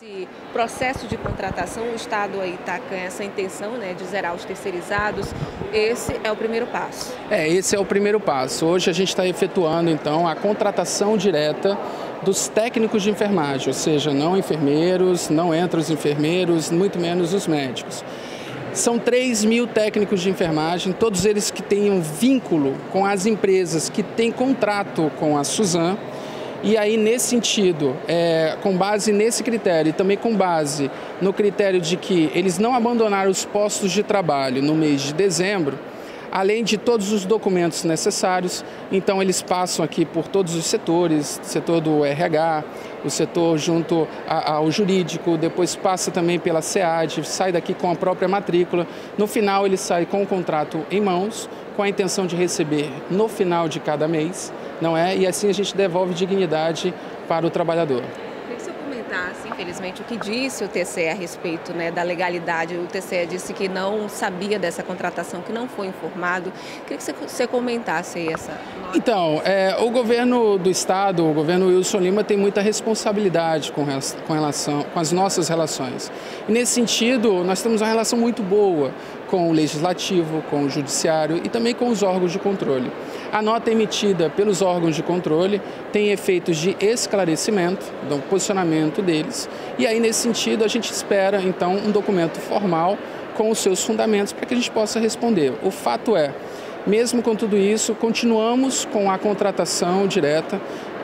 Esse processo de contratação, o Estado aí está com essa intenção, né, de zerar os terceirizados. Esse é o primeiro passo. Esse é o primeiro passo. Hoje a gente está efetuando, então, a contratação direta dos técnicos de enfermagem, ou seja, não enfermeiros, não entram os enfermeiros, muito menos os médicos. São 3.000 técnicos de enfermagem, todos eles que têm um vínculo com as empresas que têm contrato com a Suzam. E aí, nesse sentido, com base nesse critério e também com base no critério de que eles não abandonaram os postos de trabalho no mês de dezembro, além de todos os documentos necessários, então eles passam aqui por todos os setores, setor do RH, o setor junto ao jurídico, depois passa também pela SEAD, sai daqui com a própria matrícula. No final, ele sai com o contrato em mãos, com a intenção de receber no final de cada mês, não é? E assim a gente devolve dignidade para o trabalhador. Queria que você comentasse, infelizmente, o que disse o TCE a respeito, né, da legalidade. O TCE disse que não sabia dessa contratação, que não foi informado. Queria que você comentasse aí essa nota. Então, o governo do Estado, o governo Wilson Lima, tem muita responsabilidade com relação com as nossas relações. E nesse sentido, nós temos uma relação muito boa com o Legislativo, com o Judiciário e também com os órgãos de controle. A nota emitida pelos órgãos de controle tem efeitos de esclarecimento do posicionamento deles e aí, nesse sentido, a gente espera, então, um documento formal com os seus fundamentos para que a gente possa responder. O fato é, mesmo com tudo isso, continuamos com a contratação direta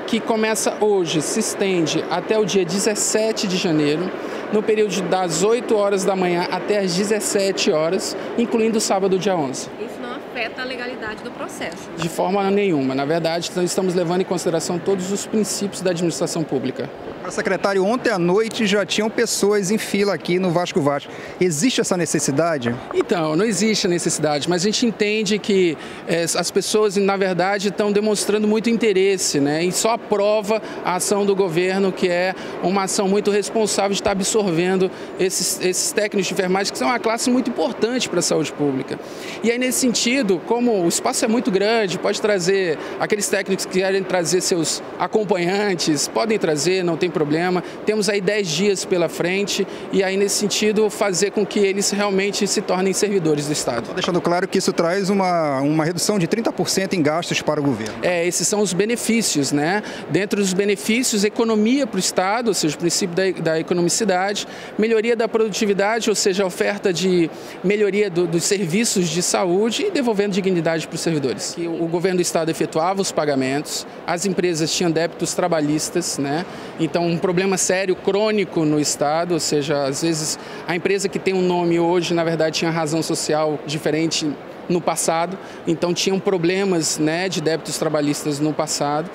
que começa hoje, se estende até o dia 17 de janeiro, no período das 8 horas da manhã até as 17 horas, incluindo o sábado, dia 11. Isso não afeta a legalidade do processo? De forma nenhuma. Na verdade, nós estamos levando em consideração todos os princípios da administração pública. Secretário, ontem à noite já tinham pessoas em fila aqui no Vasco Vasco. Existe essa necessidade? Então, não existe a necessidade, mas a gente entende que as pessoas, na verdade, estão demonstrando muito interesse, né? E só aprova a ação do governo, que é uma ação muito responsável de estar absorvendo esses técnicos de enfermagem, que são uma classe muito importante para a saúde pública. E aí, nesse sentido, como o espaço é muito grande, pode trazer aqueles técnicos que querem trazer seus acompanhantes, podem trazer, não tem problema. Temos aí 10 dias pela frente e aí, nesse sentido, fazer com que eles realmente se tornem servidores do Estado. Estou deixando claro que isso traz uma redução de 30% em gastos para o governo. Esses são os benefícios, né? Dentro dos benefícios, economia para o Estado, ou seja, o princípio da economicidade, melhoria da produtividade, ou seja, a oferta de melhoria dos serviços de saúde e devolvendo dignidade para os servidores. O governo do Estado efetuava os pagamentos, as empresas tinham débitos trabalhistas, né? Então, um problema sério, crônico no Estado, ou seja, às vezes a empresa que tem um nome hoje, na verdade, tinha razão social diferente no passado, então tinham problemas, né, de débitos trabalhistas no passado.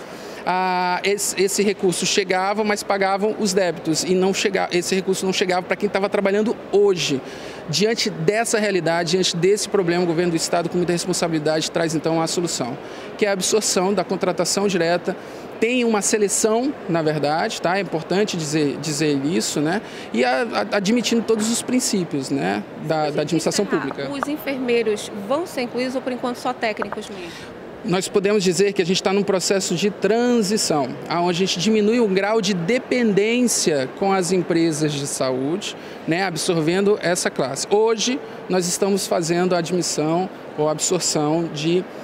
Esse recurso chegava, mas pagavam os débitos e esse recurso não chegava para quem estava trabalhando hoje. Diante dessa realidade, diante desse problema, o governo do Estado, com muita responsabilidade, traz então a solução, que é a absorção da contratação direta. Tem uma seleção, na verdade, tá? É importante dizer isso, né? E admitindo todos os princípios, né, da administração pública. Os enfermeiros vão ser incluídos ou, por enquanto, só técnicos mesmo? Nós podemos dizer que a gente está num processo de transição, onde a gente diminui o grau de dependência com as empresas de saúde, né, absorvendo essa classe. Hoje, nós estamos fazendo a admissão ou absorção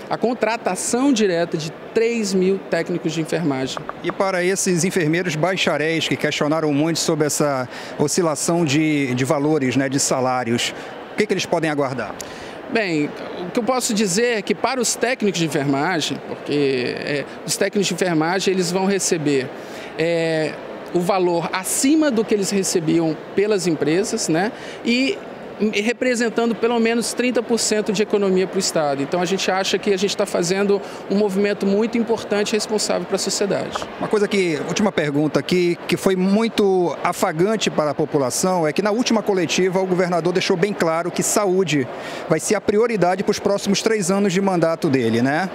a contratação direta de 3.000 técnicos de enfermagem. E para esses enfermeiros bacharéis que questionaram muito sobre essa oscilação de valores, né, de salários, o que eles podem aguardar? Bem, o que eu posso dizer é que para os técnicos de enfermagem, porque os técnicos de enfermagem eles vão receber o valor acima do que eles recebiam pelas empresas, né? E representando pelo menos 30% de economia para o Estado. Então a gente acha que a gente está fazendo um movimento muito importante e responsável para a sociedade. Última pergunta aqui, que foi muito afagante para a população, é que na última coletiva o governador deixou bem claro que saúde vai ser a prioridade para os próximos 3 anos de mandato dele, né?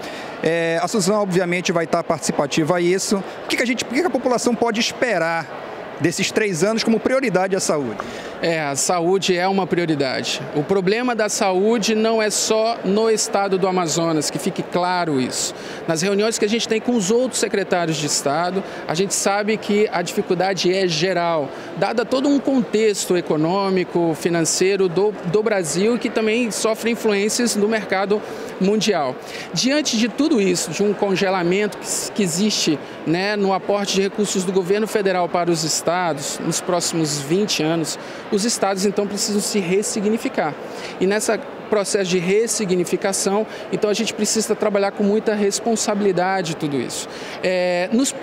A Suzam, obviamente, vai estar participativa a isso. O que a população pode esperar desses 3 anos como prioridade à saúde? A saúde é uma prioridade. O problema da saúde não é só no estado do Amazonas, que fique claro isso. Nas reuniões que a gente tem com os outros secretários de Estado, a gente sabe que a dificuldade é geral, dada todo um contexto econômico, financeiro do Brasil, que também sofre influências do mercado mundial. Diante de tudo isso, de um congelamento que existe, né, no aporte de recursos do governo federal para os estados nos próximos 20 anos, os estados então precisam se ressignificar. E nesse processo de ressignificação, então a gente precisa trabalhar com muita responsabilidade tudo isso.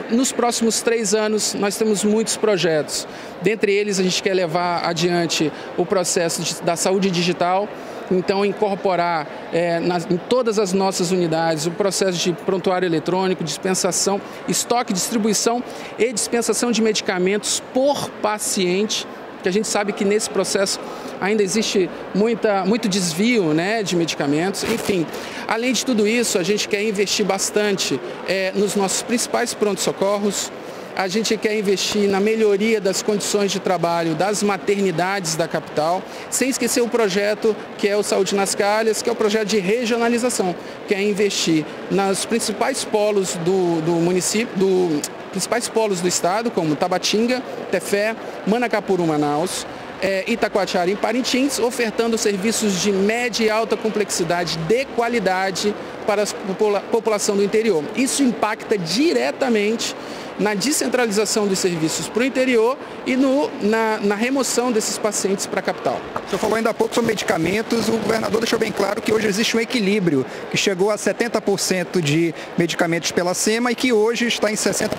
Nos próximos 3 anos nós temos muitos projetos. Dentre eles a gente quer levar adiante o processo da saúde digital, então incorporar em todas as nossas unidades o processo de prontuário eletrônico, dispensação, estoque, distribuição e dispensação de medicamentos por paciente, que a gente sabe que nesse processo ainda existe muito desvio, né, de medicamentos. Enfim, além de tudo isso, a gente quer investir bastante nos nossos principais pronto-socorros. A gente quer investir na melhoria das condições de trabalho das maternidades da capital, sem esquecer o projeto que é o Saúde nas Calhas, que é o projeto de regionalização, que é investir nos principais polos do município, principais polos do estado, como Tabatinga, Tefé, Manacapuru, Manaus, Itacoatiara e Parintins, ofertando serviços de média e alta complexidade de qualidade para a população do interior. Isso impacta diretamente na descentralização dos serviços para o interior e na remoção desses pacientes para a capital. O senhor falou ainda há pouco sobre medicamentos, o governador deixou bem claro que hoje existe um equilíbrio, que chegou a 70% de medicamentos pela SEMA e que hoje está em 60%.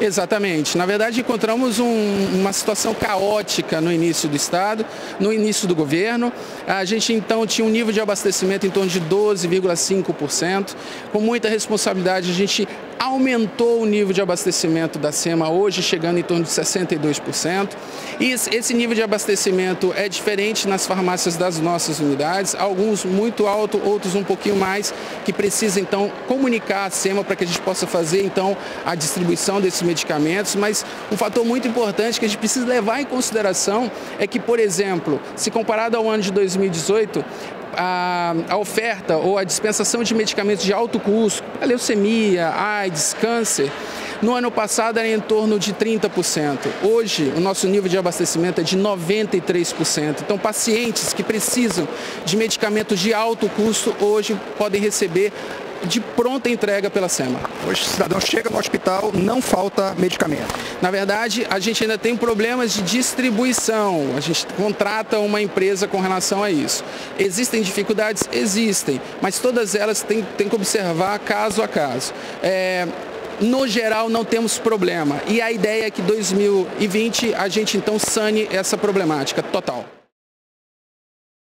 Exatamente. Na verdade, encontramos uma situação caótica no início do Estado, no início do governo. A gente, então, tinha um nível de abastecimento em torno de 12,5%. Com muita responsabilidade, a gente aumentou o nível de abastecimento da SEMA, hoje chegando em torno de 62%. E esse nível de abastecimento é diferente nas farmácias das nossas unidades, alguns muito alto, outros um pouquinho mais, que precisa então comunicar a SEMA para que a gente possa fazer então a distribuição desses medicamentos. Mas um fator muito importante que a gente precisa levar em consideração é que, por exemplo, se comparado ao ano de 2018, a oferta ou a dispensação de medicamentos de alto custo, a leucemia, AIDS, câncer, no ano passado era em torno de 30%. Hoje, o nosso nível de abastecimento é de 93%. Então, pacientes que precisam de medicamentos de alto custo, hoje podem receber de pronta entrega pela SEMA. Hoje o cidadão chega no hospital, não falta medicamento. Na verdade, a gente ainda tem problemas de distribuição. A gente contrata uma empresa com relação a isso. Existem dificuldades? Existem, mas todas elas tem que observar caso a caso. No geral, não temos problema. E a ideia é que 2020 a gente então sane essa problemática total.